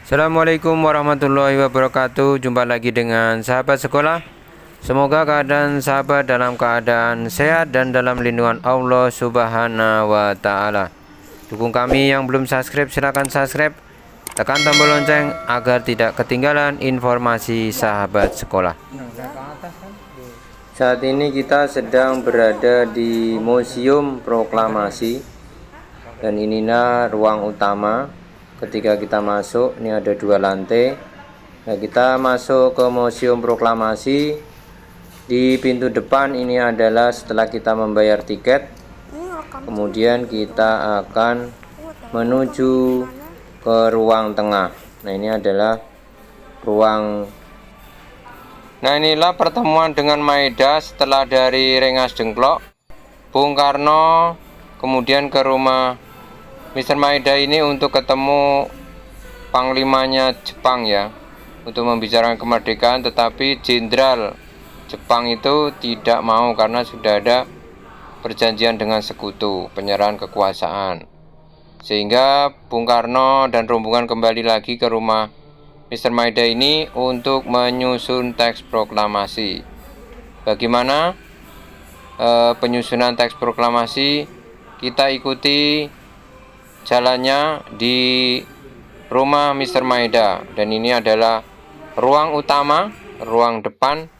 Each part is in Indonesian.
Assalamualaikum warahmatullahi wabarakatuh. Jumpa lagi dengan sahabat sekolah. Semoga keadaan sahabat dalam keadaan sehat dan dalam lindungan Allah Subhanahu wa taala. Dukung kami yang belum subscribe, silakan subscribe. Tekan tombol lonceng agar tidak ketinggalan informasi sahabat sekolah. Saat ini kita sedang berada di Museum Proklamasi. Dan inilah ruang utama. Ketika kita masuk, ini ada 2 lantai. Nah, kita masuk ke Museum Proklamasi. Di pintu depan ini adalah setelah kita membayar tiket. Kemudian kita akan menuju ke ruang tengah. Nah, ini adalah ruang. Nah, inilah pertemuan dengan Maeda setelah dari Rengas Dengklok, Bung Karno, kemudian ke rumah Mr. Maeda ini untuk ketemu panglimanya Jepang ya, untuk membicarakan kemerdekaan, tetapi Jenderal Jepang itu tidak mau karena sudah ada perjanjian dengan sekutu penyerahan kekuasaan. Sehingga Bung Karno dan rombongan kembali lagi ke rumah Mr. Maeda ini untuk menyusun teks proklamasi. Bagaimana penyusunan teks proklamasi? Kita ikuti jalannya di rumah Mr. Maeda, dan ini adalah ruang utama, ruang depan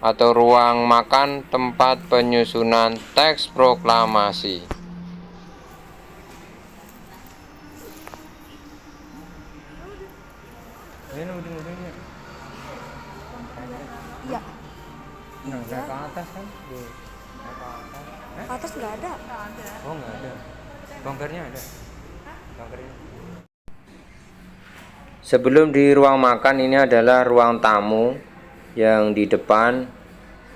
atau ruang makan tempat penyusunan teks proklamasi. Ya. Nah, ke atas kan? Ke atas nggak ada. Oh, nggak ada. Bangkernya ada. Bangkernya. Sebelum di ruang makan, ini adalah ruang tamu yang di depan.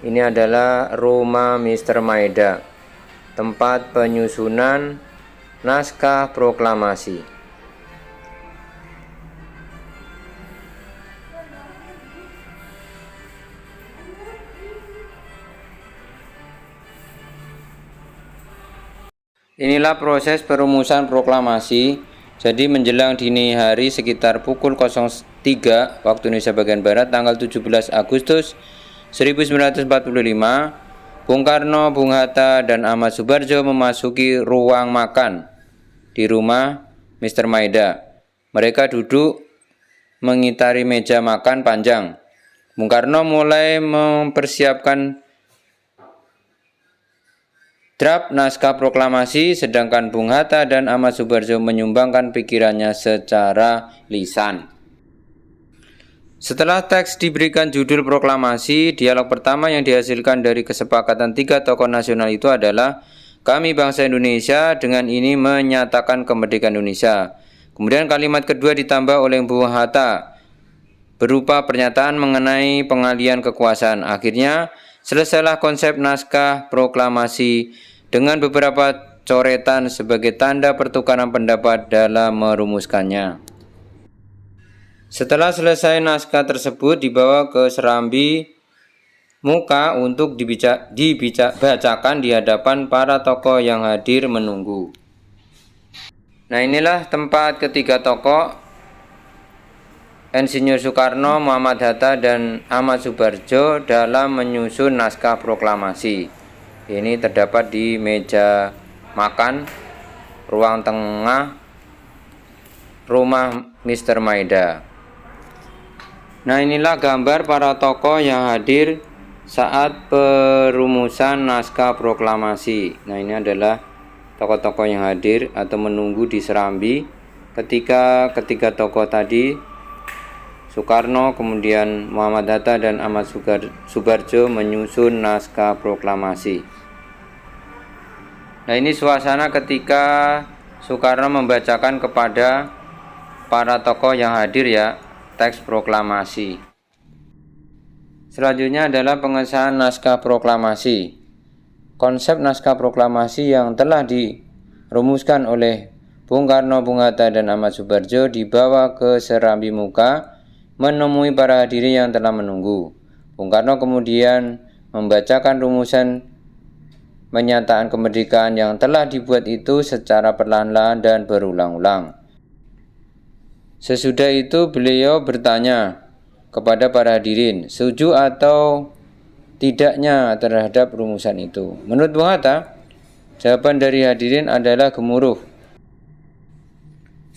Ini adalah rumah Mr. Maeda, tempat penyusunan naskah proklamasi. Inilah proses perumusan proklamasi. Jadi menjelang dini hari sekitar pukul 03 waktu Indonesia bagian Barat tanggal 17 Agustus 1945, Bung Karno, Bung Hatta, dan Ahmad Subarjo memasuki ruang makan di rumah Mr. Maeda. Mereka duduk mengitari meja makan panjang. Bung Karno mulai mempersiapkan draft naskah proklamasi, sedangkan Bung Hatta dan Ahmad Subarjo menyumbangkan pikirannya secara lisan. Setelah teks diberikan judul proklamasi, dialog pertama yang dihasilkan dari kesepakatan 3 tokoh nasional itu adalah "Kami bangsa Indonesia dengan ini menyatakan kemerdekaan Indonesia." Kemudian kalimat kedua ditambah oleh Bung Hatta berupa pernyataan mengenai pengalihan kekuasaan. Akhirnya selesailah konsep naskah proklamasi dengan beberapa coretan sebagai tanda pertukaran pendapat dalam merumuskannya. Setelah selesai, naskah tersebut dibawa ke serambi muka untuk dibacakan di hadapan para tokoh yang hadir menunggu. Nah, inilah tempat ketiga tokoh, Insinyur Soekarno, Muhammad Hatta, dan Ahmad Subarjo dalam menyusun naskah proklamasi. Ini terdapat di meja makan, ruang tengah rumah Mr. Maeda. Nah, inilah gambar para tokoh yang hadir saat perumusan naskah proklamasi. Nah, ini adalah tokoh-tokoh yang hadir atau menunggu di serambi ketika ketiga tokoh tadi, Soekarno, kemudian Muhammad Hatta, dan Ahmad Subarjo menyusun naskah proklamasi. Nah, ini suasana ketika Soekarno membacakan kepada para tokoh yang hadir ya, teks proklamasi. Selanjutnya adalah pengesahan naskah proklamasi. Konsep naskah proklamasi yang telah dirumuskan oleh Bung Karno, Bung Hatta, dan Ahmad Subarjo dibawa ke serambi muka menemui para hadirin yang telah menunggu. Bung Karno kemudian membacakan rumusan pernyataan kemerdekaan yang telah dibuat itu secara perlahan-lahan dan berulang-ulang. Sesudah itu beliau bertanya kepada para hadirin, setuju atau tidaknya terhadap rumusan itu. Menurut Bung Hatta, jawaban dari hadirin adalah gemuruh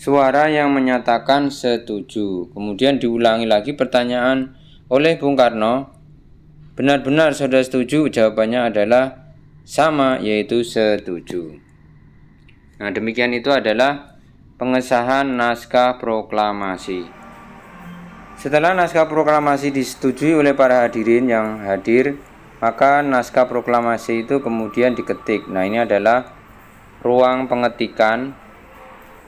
suara yang menyatakan setuju. Kemudian diulangi lagi pertanyaan oleh Bung Karno. Benar-benar sudah setuju? Jawabannya adalah sama, yaitu setuju. Nah, demikian itu adalah pengesahan naskah proklamasi. Setelah naskah proklamasi disetujui oleh para hadirin yang hadir, maka naskah proklamasi itu kemudian diketik. Nah, ini adalah ruang pengetikan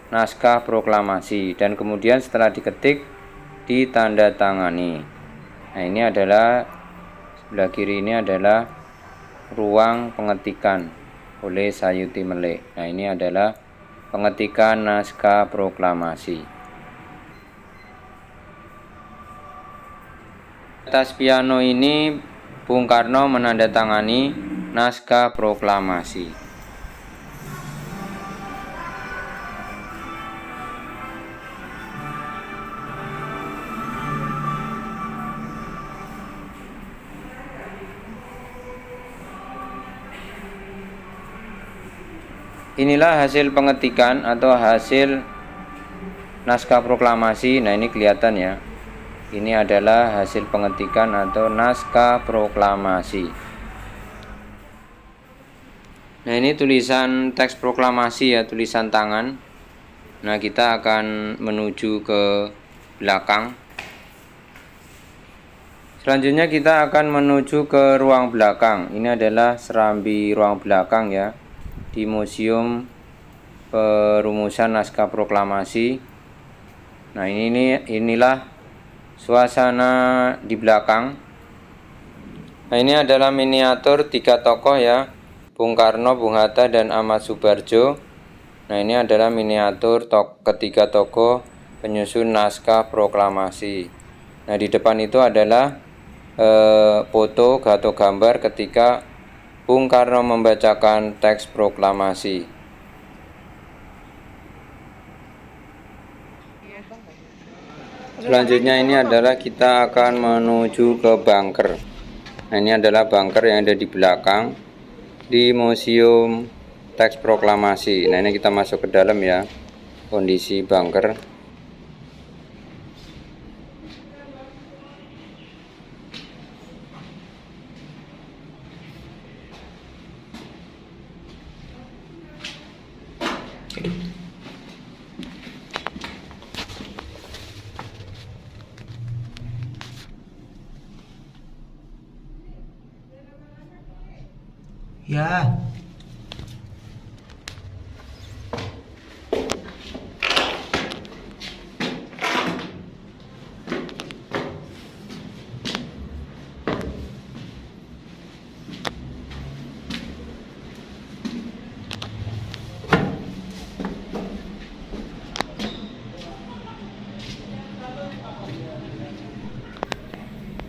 naskah proklamasi, dan kemudian setelah diketik ditandatangani. Nah, ini adalah sebelah kiri, ini adalah ruang pengetikan oleh Sayuti Melik. Nah, ini adalah pengetikan naskah proklamasi. Atas piano ini Bung Karno menandatangani naskah proklamasi. Inilah hasil pengetikan atau hasil naskah proklamasi. Nah, ini kelihatan ya. Ini adalah hasil pengetikan atau naskah proklamasi. Nah, ini tulisan teks proklamasi ya, tulisan tangan. Nah, kita akan menuju ke belakang. Selanjutnya kita akan menuju ke ruang belakang. Ini adalah serambi ruang belakang ya, di Museum Perumusan Naskah Proklamasi. Nah, inilah suasana di belakang. Nah, ini adalah miniatur 3 tokoh ya, Bung Karno, Bung Hatta, dan Ahmad Subarjo. Nah, ini adalah miniatur ketiga tokoh penyusun naskah proklamasi. Nah, di depan itu adalah foto atau gambar ketika Bung Karno membacakan teks proklamasi. Selanjutnya ini adalah kita akan menuju ke bunker. Nah, ini adalah bunker yang ada di belakang di Museum Teks Proklamasi. Nah, ini kita masuk ke dalam ya, kondisi bunker. Ya.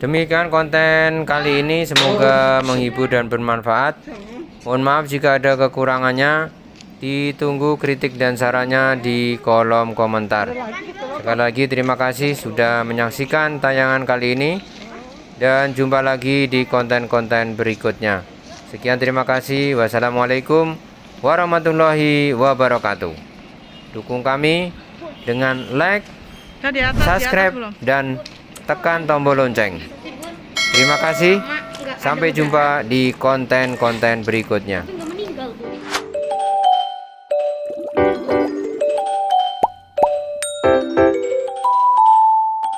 Demikian konten kali ini, semoga menghibur dan bermanfaat. Mohon maaf jika ada kekurangannya. Ditunggu kritik dan sarannya di kolom komentar. Sekali lagi terima kasih sudah menyaksikan tayangan kali ini, dan jumpa lagi di konten-konten berikutnya. Sekian, terima kasih. Wassalamualaikum warahmatullahi wabarakatuh. Dukung kami dengan like, subscribe, dan tekan tombol lonceng. Terima kasih. Sampai jumpa di konten-konten berikutnya.